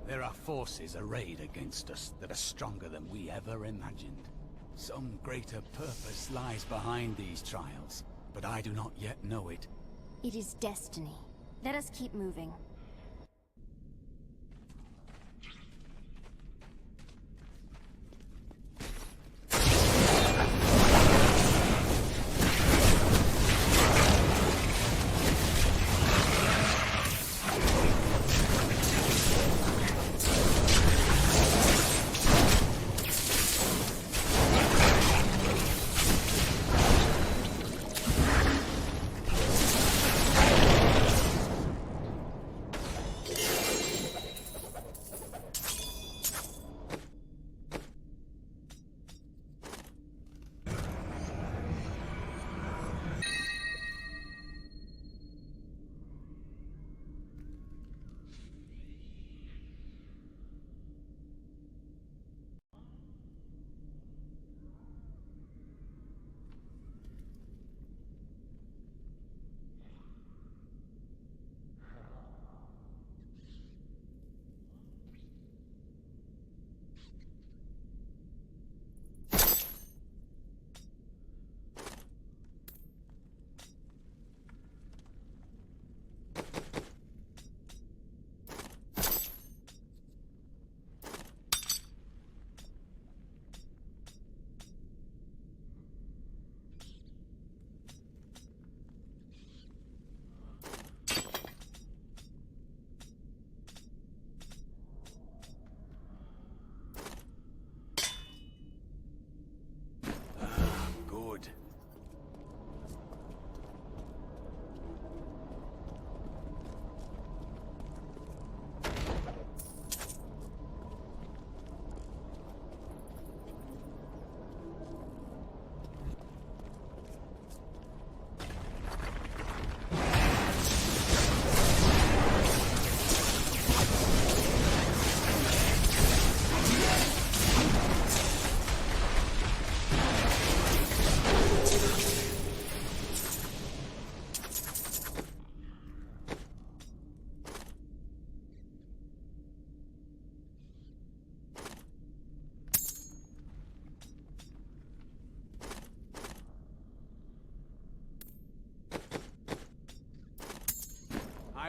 There are forces arrayed against us that are stronger than we ever imagined. Some greater purpose lies behind these trials, but I do not yet know it. It is destiny. Let us keep moving.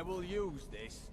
I will use this.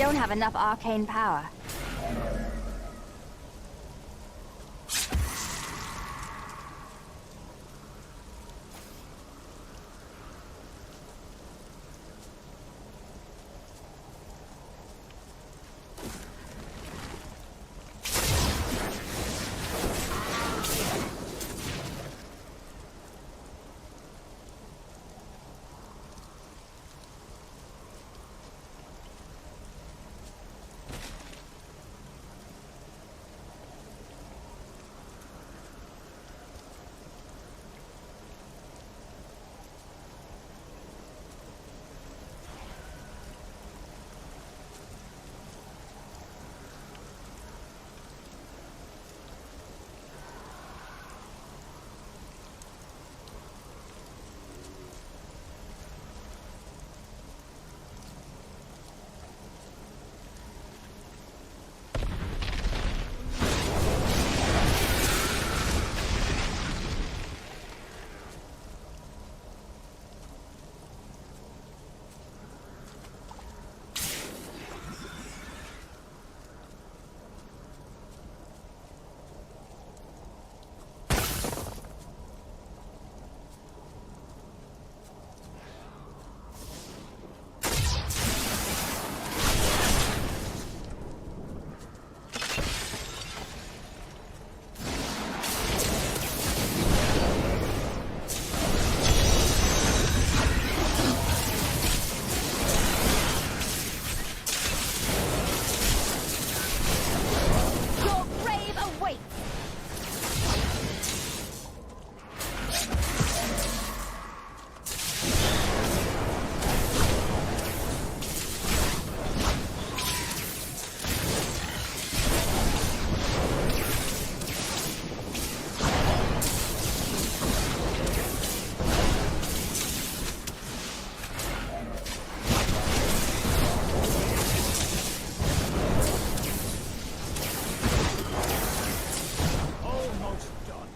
don't have enough arcane power.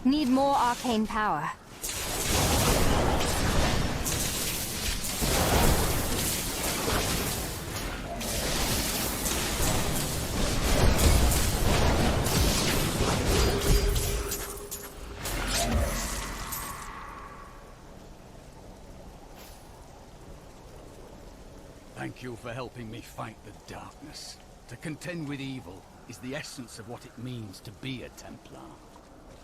Need more arcane power. Thank you for helping me fight the darkness. To contend with evil is the essence of what it means to be a Templar.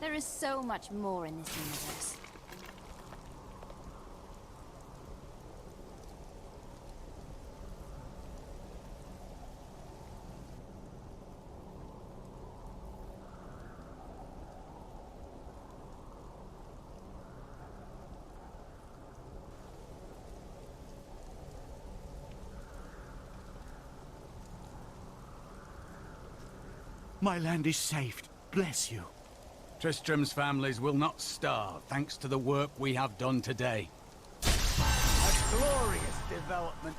There is so much more in this universe. My land is saved. Bless you. Tristram's families will not starve thanks to the work we have done today. A glorious development.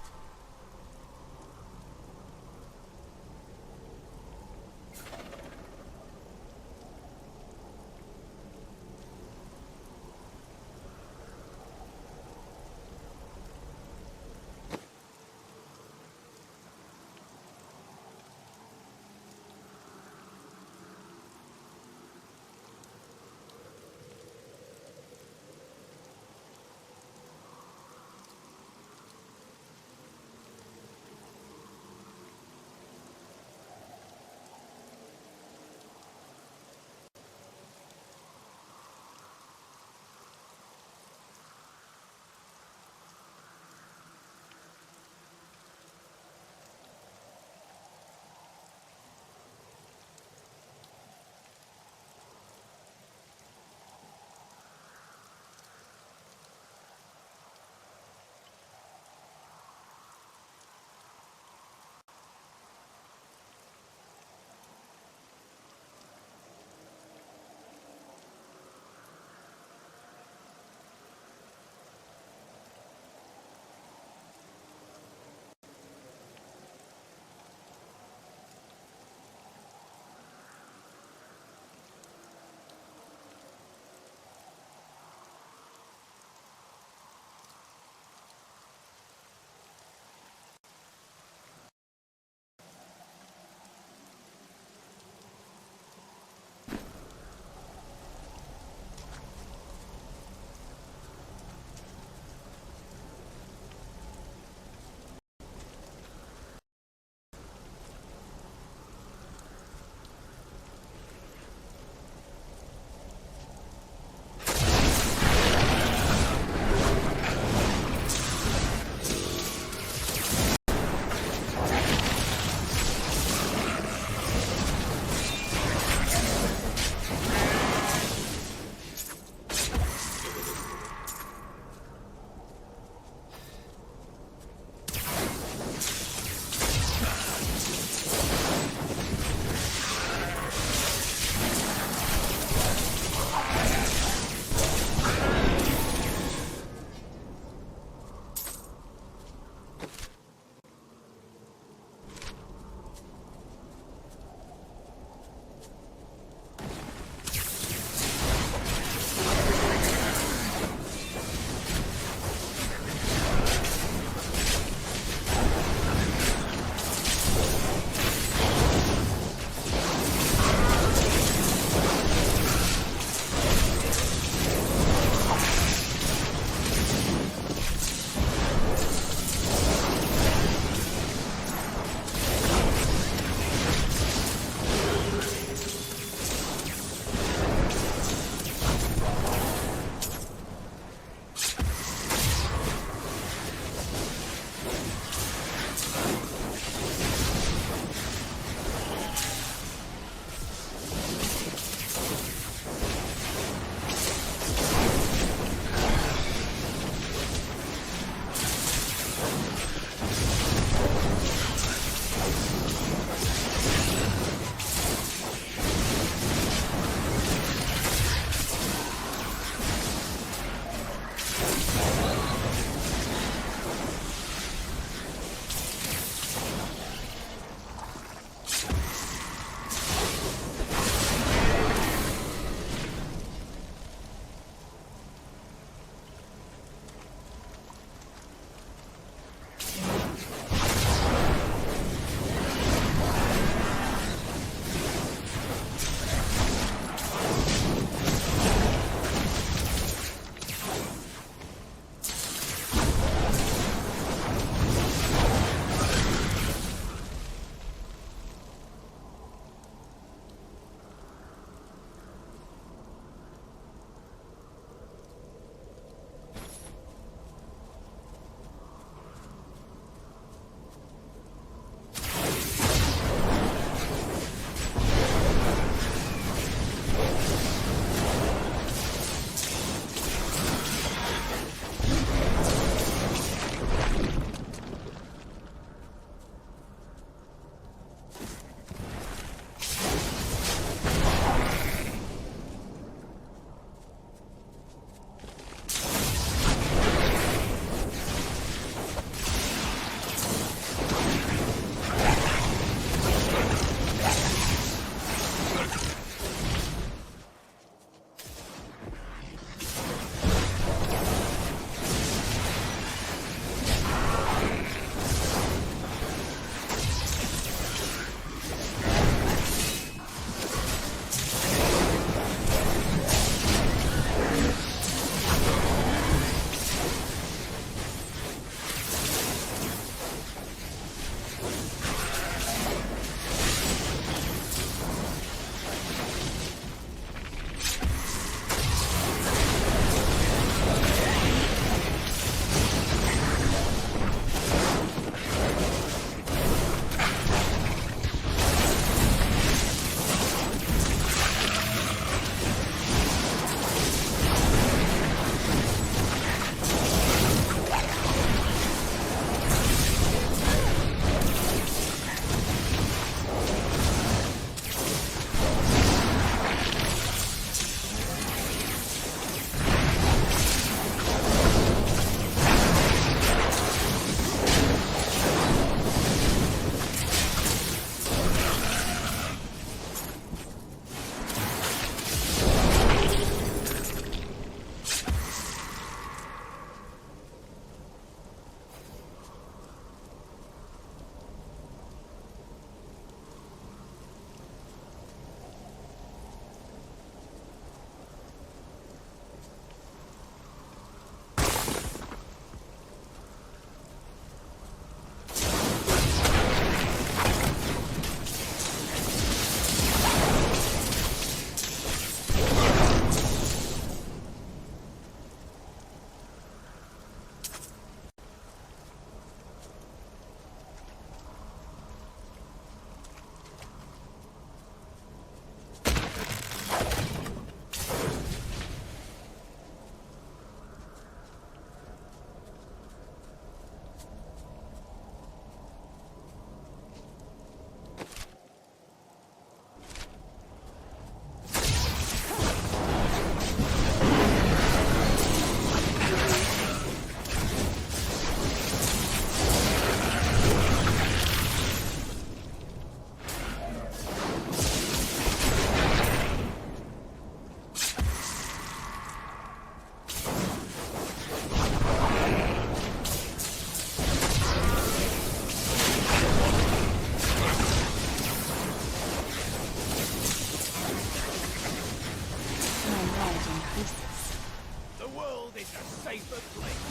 safer place.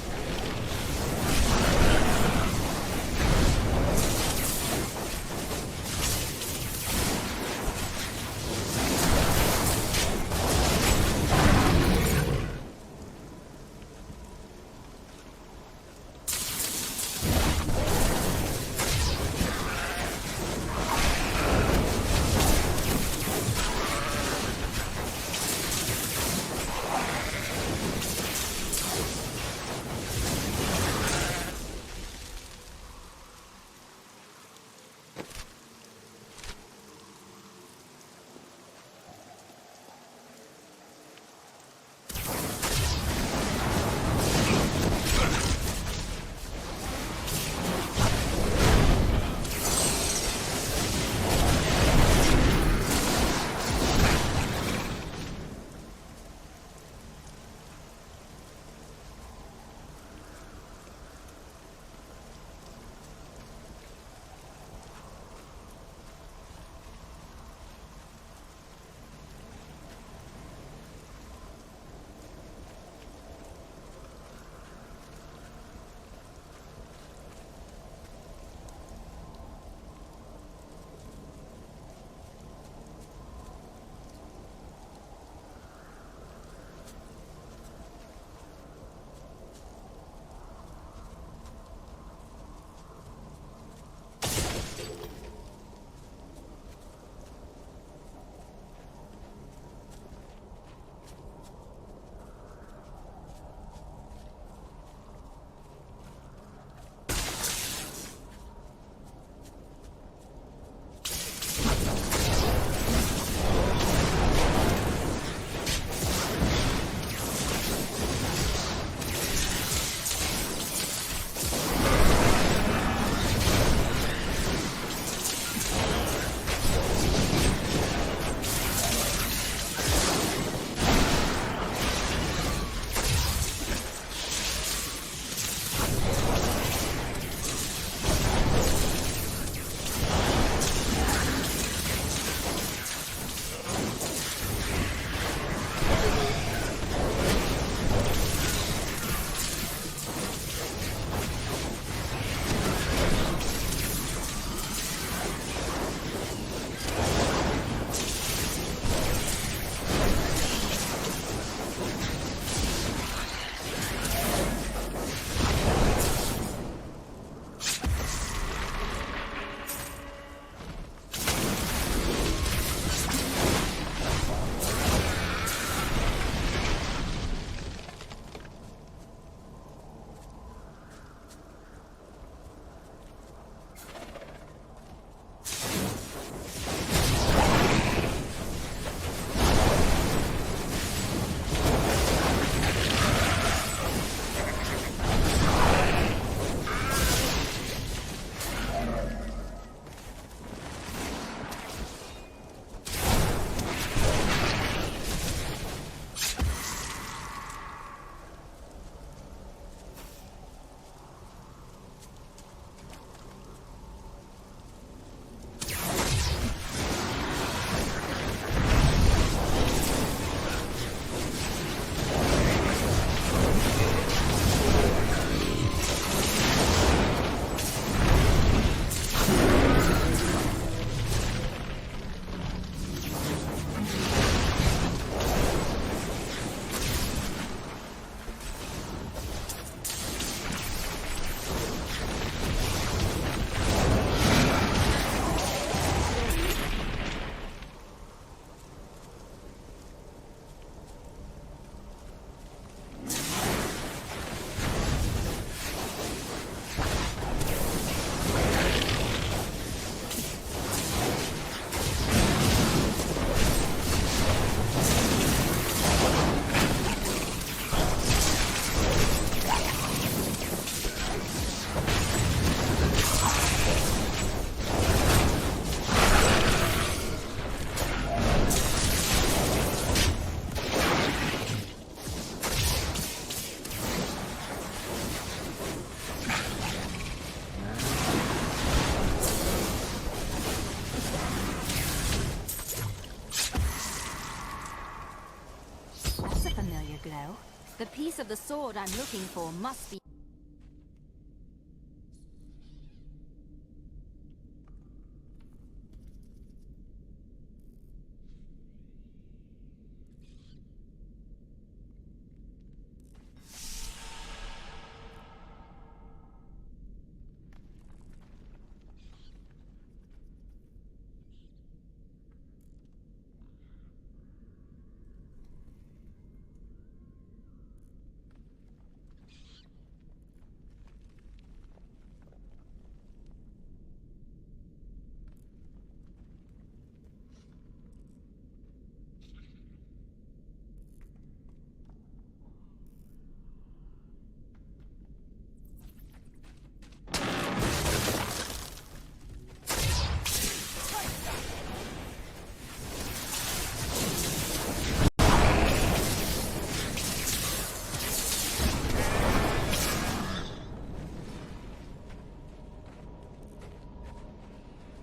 piece of the sword I'm looking for must be...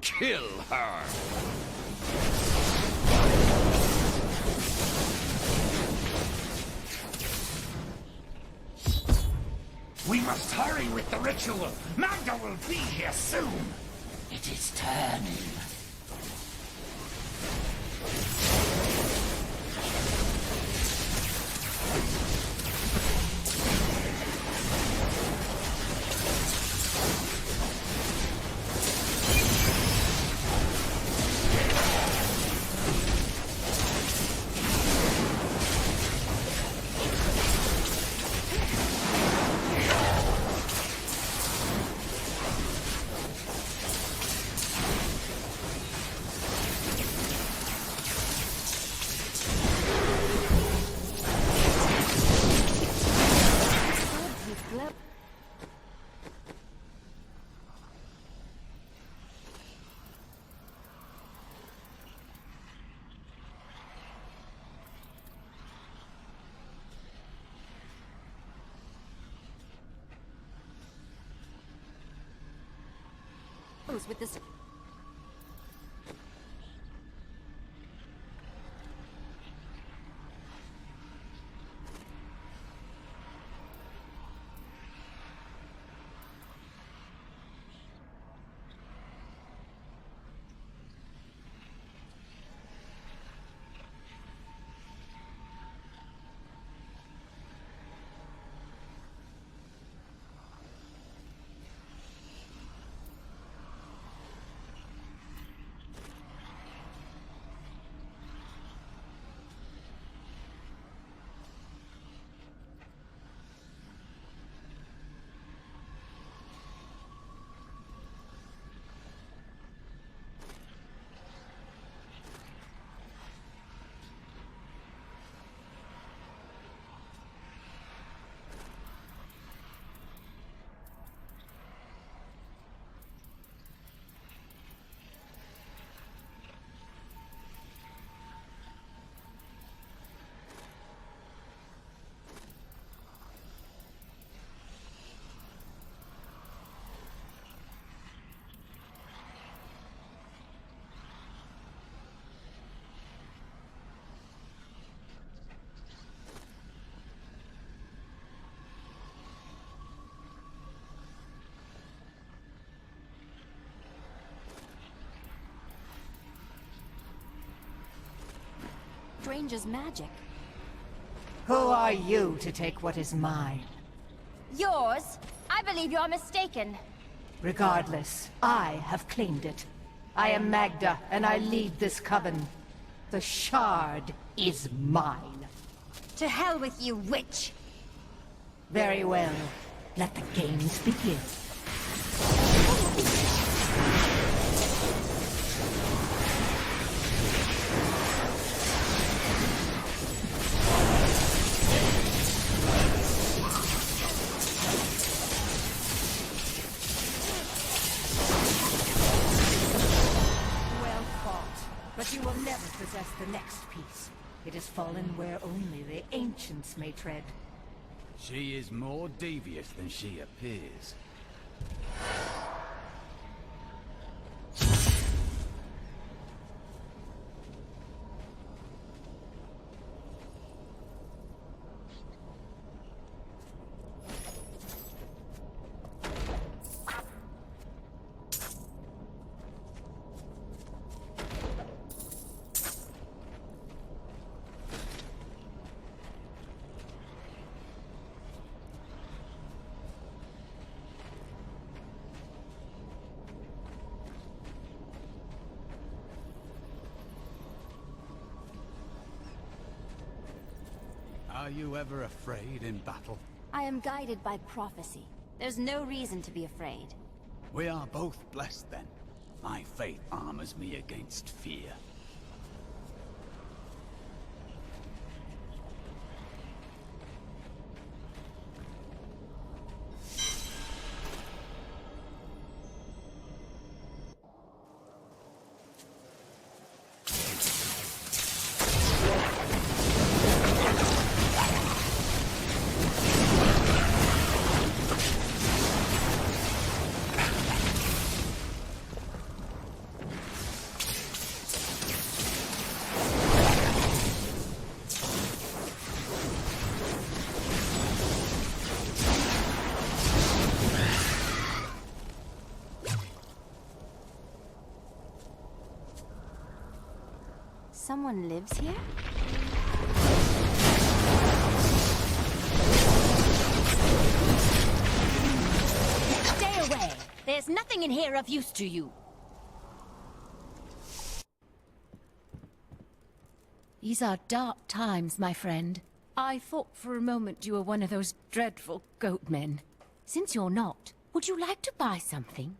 Kill her! We must hurry with the ritual. Magda will be here soon. It is turning. With this... stranger's magic. Who are you to take what is mine? Yours? I believe you're mistaken. Regardless, I have claimed it. I am Magda, and I lead this coven. The shard is mine. To hell with you, witch! Very well. Let the games begin. Well fought, but you will never possess the next piece. It has fallen where only the ancients may tread. She is more devious than she appears. Are you ever afraid in battle? I am guided by prophecy. There's no reason to be afraid. We are both blessed then. My faith armors me against fear. Someone lives here? Stay away! There's nothing in here of use to you. These are dark times, my friend. I thought for a moment you were one of those dreadful goat men. Since you're not, would you like to buy something?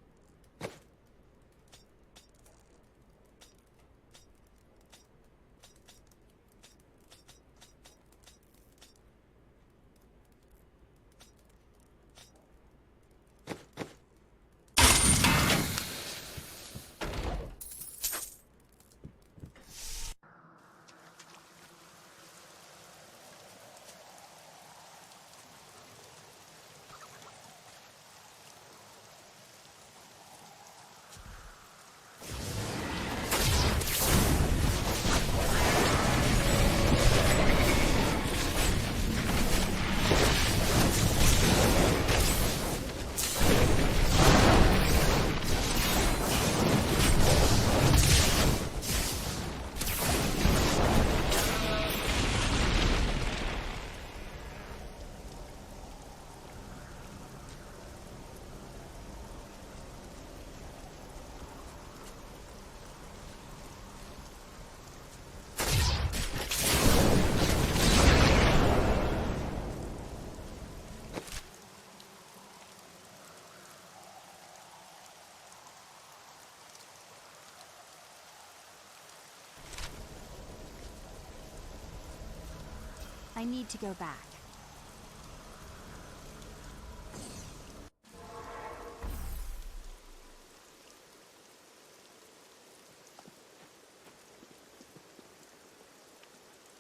I need to go back.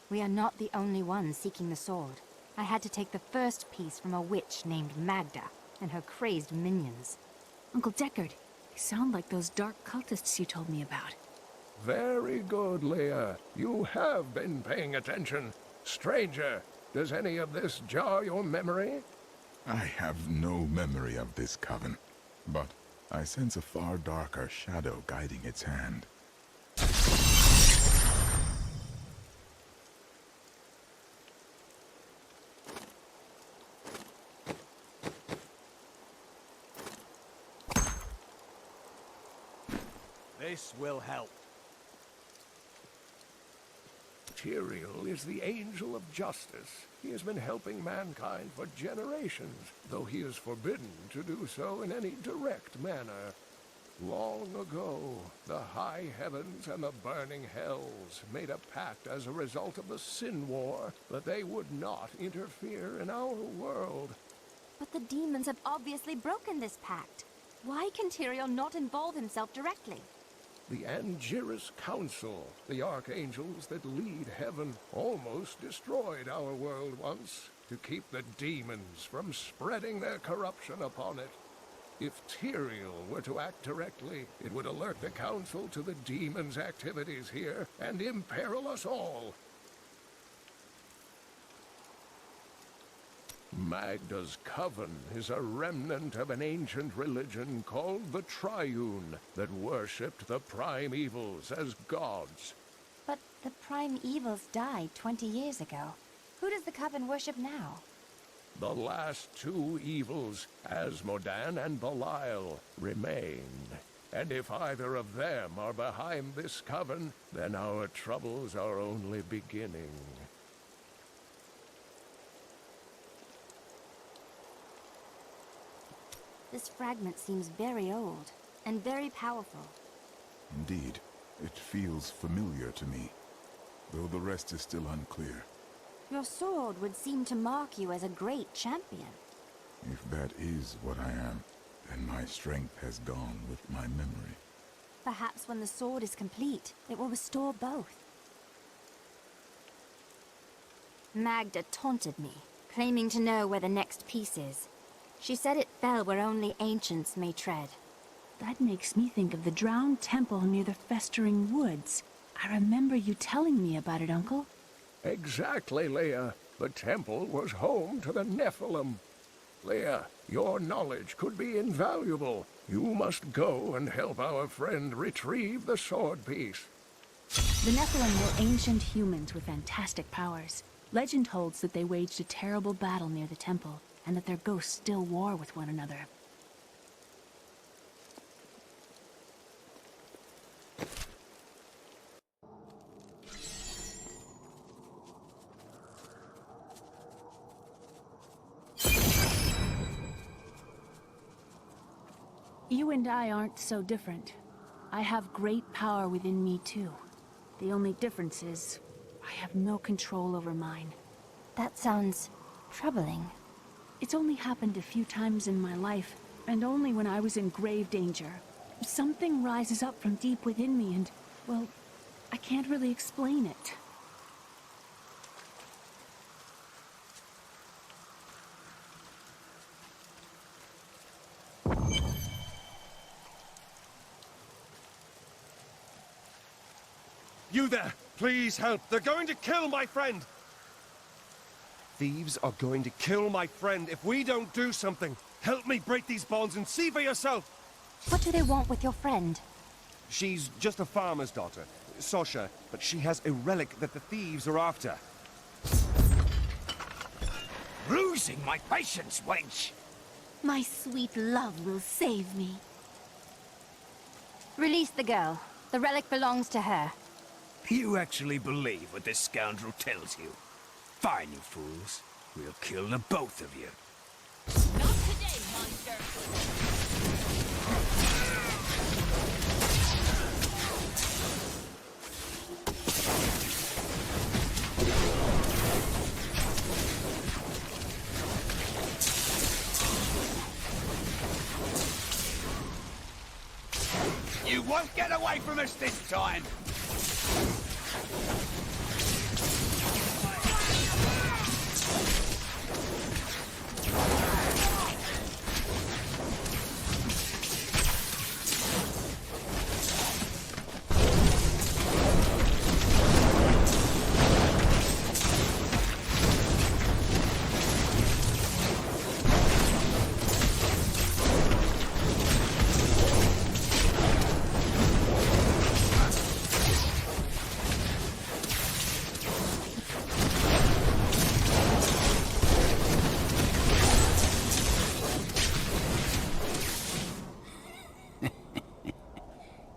We are not the only ones seeking the sword. I had to take the first piece from a witch named Magda and her crazed minions. Uncle Deckard, they sound like those dark cultists you told me about. Very good, Leah. You have been paying attention. Stranger, does any of this jar your memory? I have no memory of this coven, but I sense a far darker shadow guiding its hand. This will help. Tyrael is the angel of justice. He has been helping mankind for generations, though he is forbidden to do so in any direct manner. Long ago, the high heavens and the burning hells made a pact as a result of the Sin War that they would not interfere in our world. But the demons have obviously broken this pact. Why can Tyrael not involve himself directly? The Angiris Council, the archangels that lead heaven, almost destroyed our world once to keep the demons from spreading their corruption upon it. If Tyrael were to act directly, it would alert the Council to the demons' activities here and imperil us all. Magda's coven is a remnant of an ancient religion called the Triune that worshipped the prime evils as gods. But the prime evils died 20 years ago. Who does the Coven worship now? The last two evils, Asmodan and Belial, remain. And if either of them are behind this coven, then our troubles are only beginning. This fragment seems very old, and very powerful. Indeed, it feels familiar to me, though the rest is still unclear. Your sword would seem to mark you as a great champion. If that is what I am, then my strength has gone with my memory. Perhaps when the sword is complete, it will restore both. Magda taunted me, claiming to know where the next piece is. She said it fell where only ancients may tread. That makes me think of the drowned temple near the festering woods. I remember you telling me about it, Uncle. Exactly, Leia. The temple was home to the Nephilim. Leia, your knowledge could be invaluable. You must go and help our friend retrieve the sword piece. The Nephilim were ancient humans with fantastic powers. Legend holds that they waged a terrible battle near the temple, and that their ghosts still war with one another. You and I aren't so different. I have great power within me too. The only difference is, I have no control over mine. That sounds troubling. It's only happened a few times in my life, and only when I was in grave danger. Something rises up from deep within me and, well, I can't really explain it. You there! Please help! They're going to kill my friend! Thieves are going to kill my friend if we don't do something. Help me break these bonds and see for yourself! What do they want with your friend? She's just a farmer's daughter, Sasha, but she has a relic that the thieves are after. Losing my patience, wench! My sweet love will save me. Release the girl. The relic belongs to her. You actually believe what this scoundrel tells you? Fine, you fools. We'll kill the both of you. Not today, monster! You won't get away from us this time!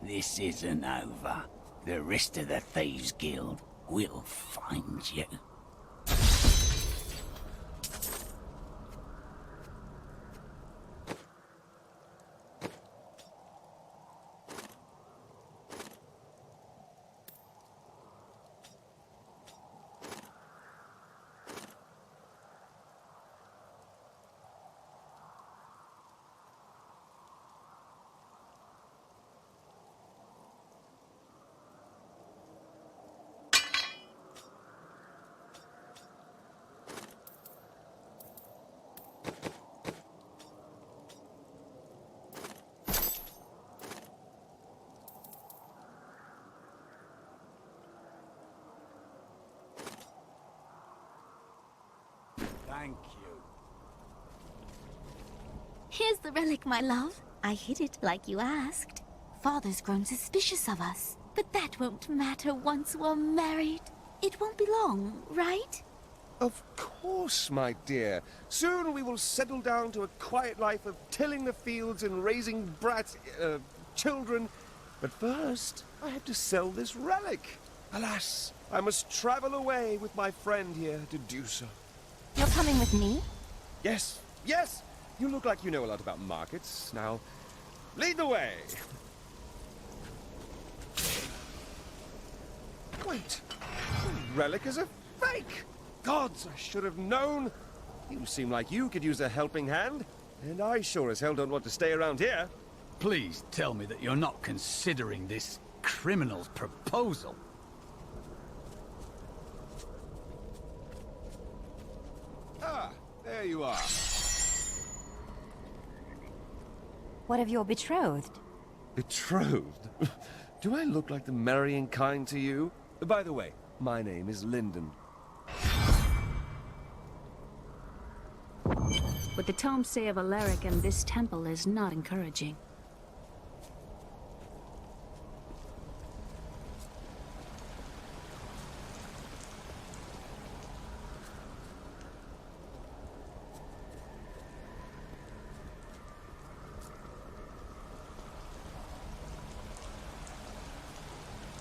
This isn't over. The rest of the Thieves Guild will find you. Thank you. Here's the relic, my love. I hid it like you asked. Father's grown suspicious of us. But that won't matter once we're married. It won't be long, right? Of course, my dear. Soon we will settle down to a quiet life of tilling the fields and raising children. But first, I have to sell this relic. Alas, I must travel away with my friend here to do so. You're coming with me? Yes, yes! You look like you know a lot about markets. Now, lead the way. Wait, the relic is a fake! Gods, I should have known. You seem like you could use a helping hand, and I sure as hell don't want to stay around here. Please tell me that you're not considering this criminal's proposal. Ah, there you are. What of your betrothed? Betrothed? Do I look like the marrying kind to you? By the way, my name is Lyndon. What the tomes say of Alaric and this temple is not encouraging.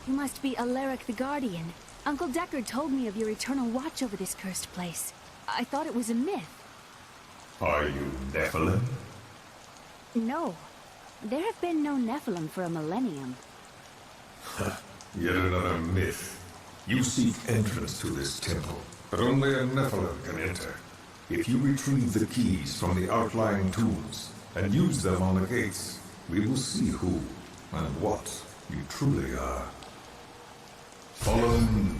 You must be Alaric the Guardian. Uncle Deckard told me of your eternal watch over this cursed place. I thought it was a myth. Are you Nephilim? No. There have been no Nephilim for a millennium. Yet another myth. You seek entrance to this temple, but only a Nephilim can enter. If you retrieve the keys from the outlying tombs and use them on the gates, we will see who and what you truly are. Follow me.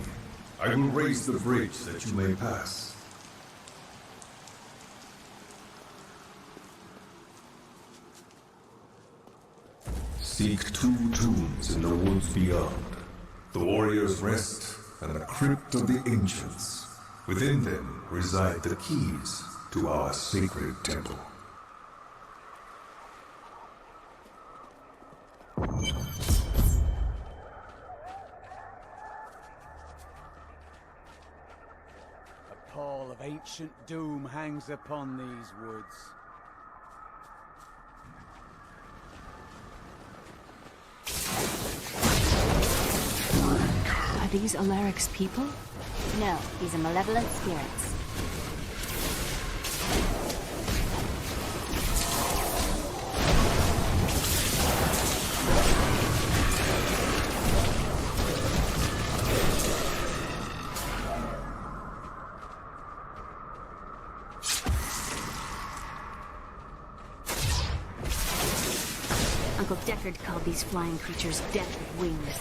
I will raise the bridge that you may pass. Seek 2 tombs in the woods beyond. The warrior's rest and the crypt of the ancients. Within them reside the keys to our sacred temple. A pall of ancient doom hangs upon these woods. Are these Alaric's people? No, these are malevolent spirits. Uncle Deckard called these flying creatures death with wings.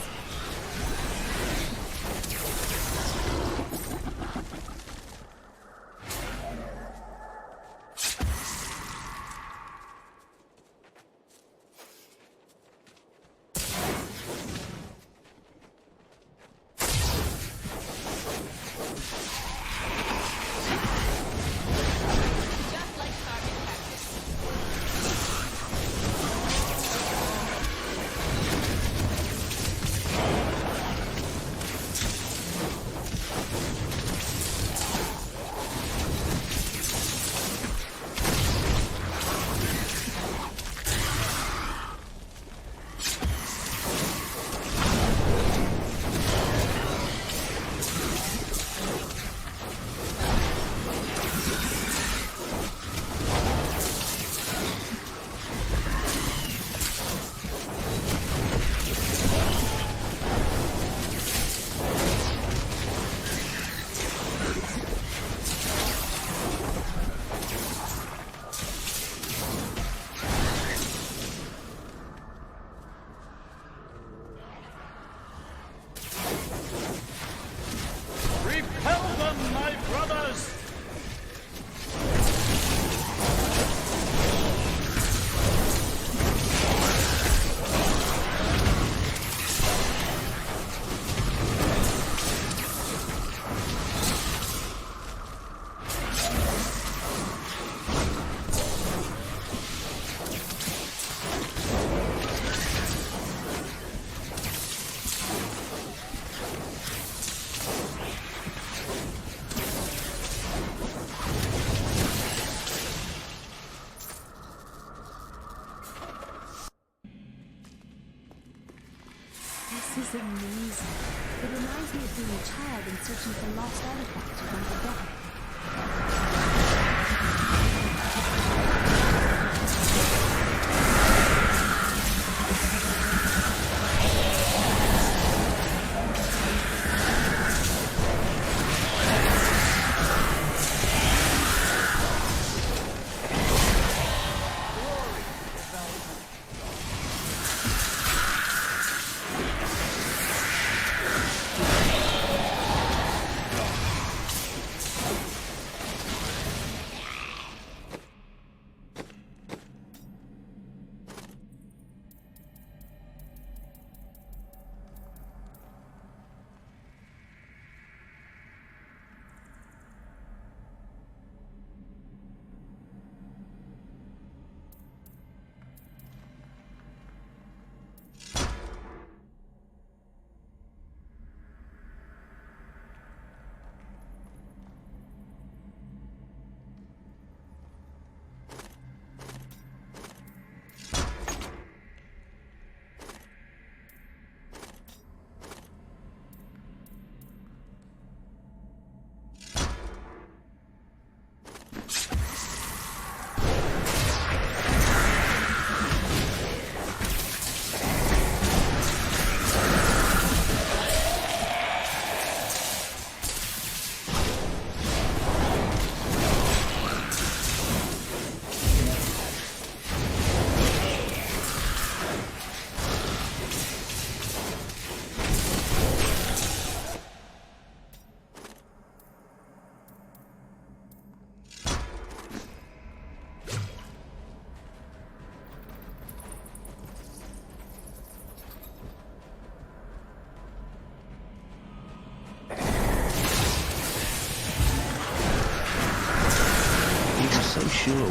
This is amazing. It reminds me of being a child and searching for lost artifacts with Uncle Deckard.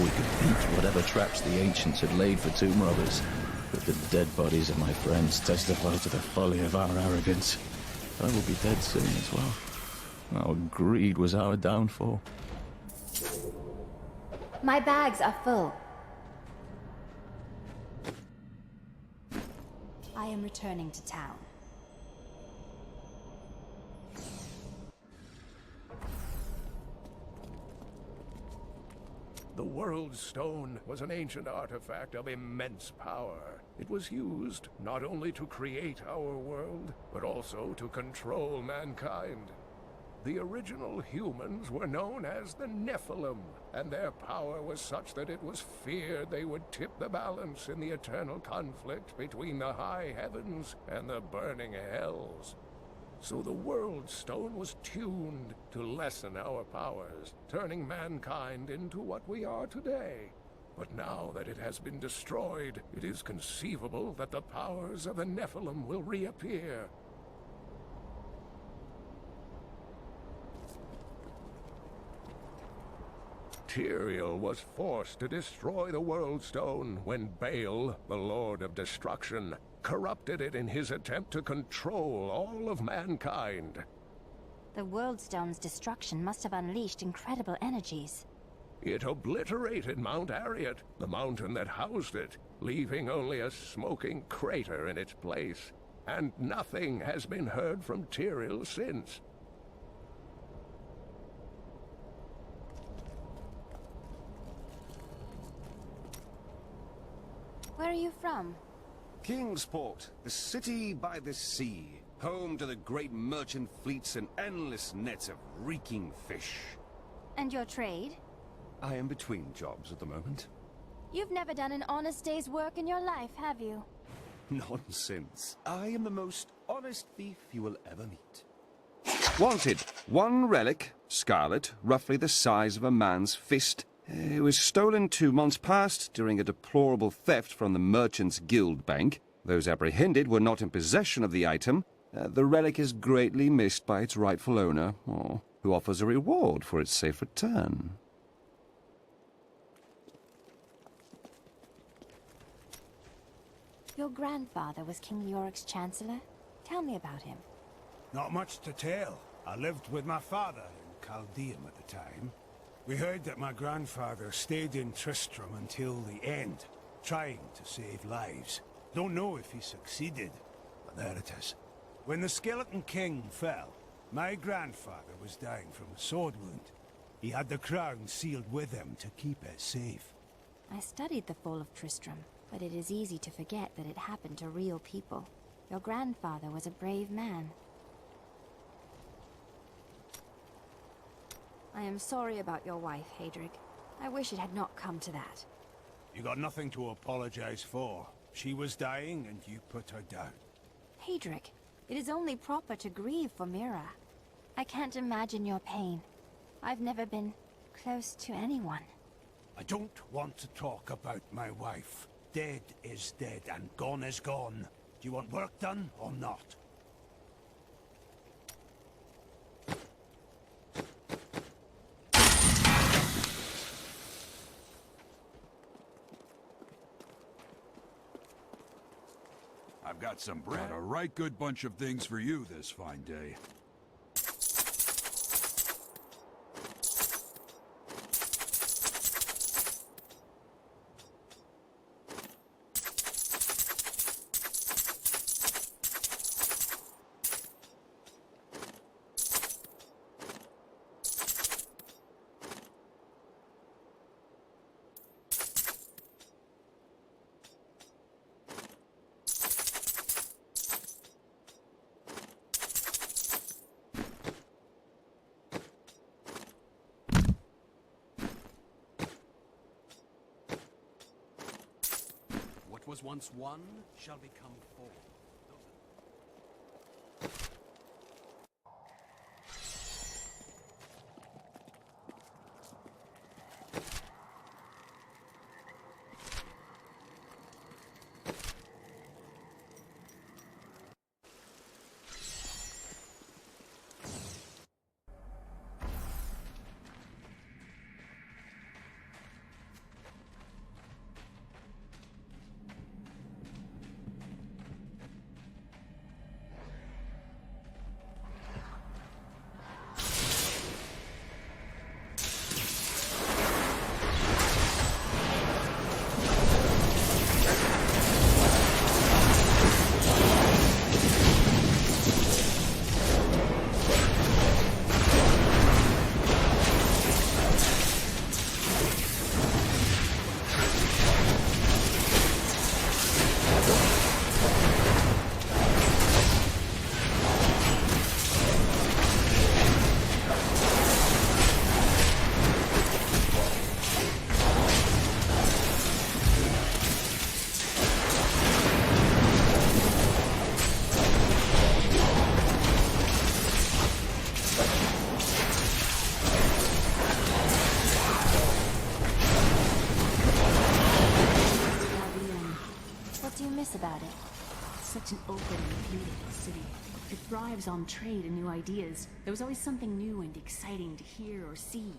we could beat whatever traps the ancients had laid for tomb robbers. But the dead bodies of my friends testify to the folly of our arrogance. I will be dead soon as well. Our greed was our downfall. My bags are full. I am returning to town. The World Stone was an ancient artifact of immense power. It was used not only to create our world, but also to control mankind. The original humans were known as the Nephilim, and their power was such that it was feared they would tip the balance in the eternal conflict between the high heavens and the burning hells. So the World Stone was tuned to lessen our powers, turning mankind into what we are today. But now that it has been destroyed, it is conceivable that the powers of the Nephilim will reappear. Tyrael was forced to destroy the World Stone when Baal, the Lord of Destruction, corrupted it in his attempt to control all of mankind. The World Stone's destruction must have unleashed incredible energies. It obliterated Mount Arreat, the mountain that housed it, leaving only a smoking crater in its place. And nothing has been heard from Tyrael since. Where are you from? Kingsport, the city by the sea, home to the great merchant fleets and endless nets of reeking fish. And your trade? I am between jobs at the moment. You've never done an honest day's work in your life, have you? Nonsense. I am the most honest thief you will ever meet. Wanted. One relic, scarlet, roughly the size of a man's fist. It was stolen 2 months past during a deplorable theft from the Merchants Guild Bank. Those apprehended were not in possession of the item. The relic is greatly missed by its rightful owner, who offers a reward for its safe return. Your grandfather was King Leoric's Chancellor. Tell me about him. Not much to tell. I lived with my father in Chaldeum at the time. We heard that my grandfather stayed in Tristram until the end, trying to save lives. Don't know if he succeeded, but there it is. When the Skeleton King fell, my grandfather was dying from a sword wound. He had the crown sealed with him to keep it safe. I studied the fall of Tristram, but it is easy to forget that it happened to real people. Your grandfather was a brave man. I am sorry about your wife, Hadric. I wish it had not come to that. You got nothing to apologize for. She was dying and you put her down. Hadric, it is only proper to grieve for Mira. I can't imagine your pain. I've never been close to anyone. I don't want to talk about my wife. Dead is dead and gone is gone. Do you want work done or not? I've got some bread. Got a right good bunch of things for you this fine day. What was once one shall become four. miss about it? Such an open and beautiful city. It thrives on trade and new ideas. There was always something new and exciting to hear or see.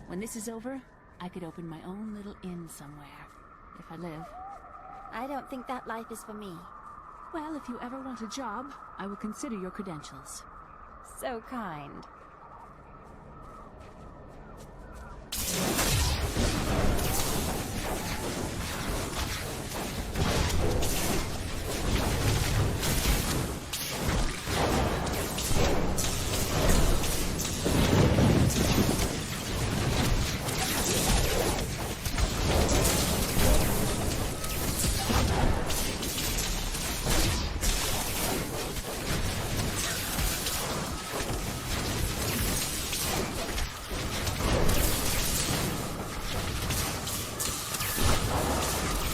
When this is over, I could open my own little inn somewhere, if I live. I don't think that life is for me. Well, if you ever want a job, I will consider your credentials. So kind.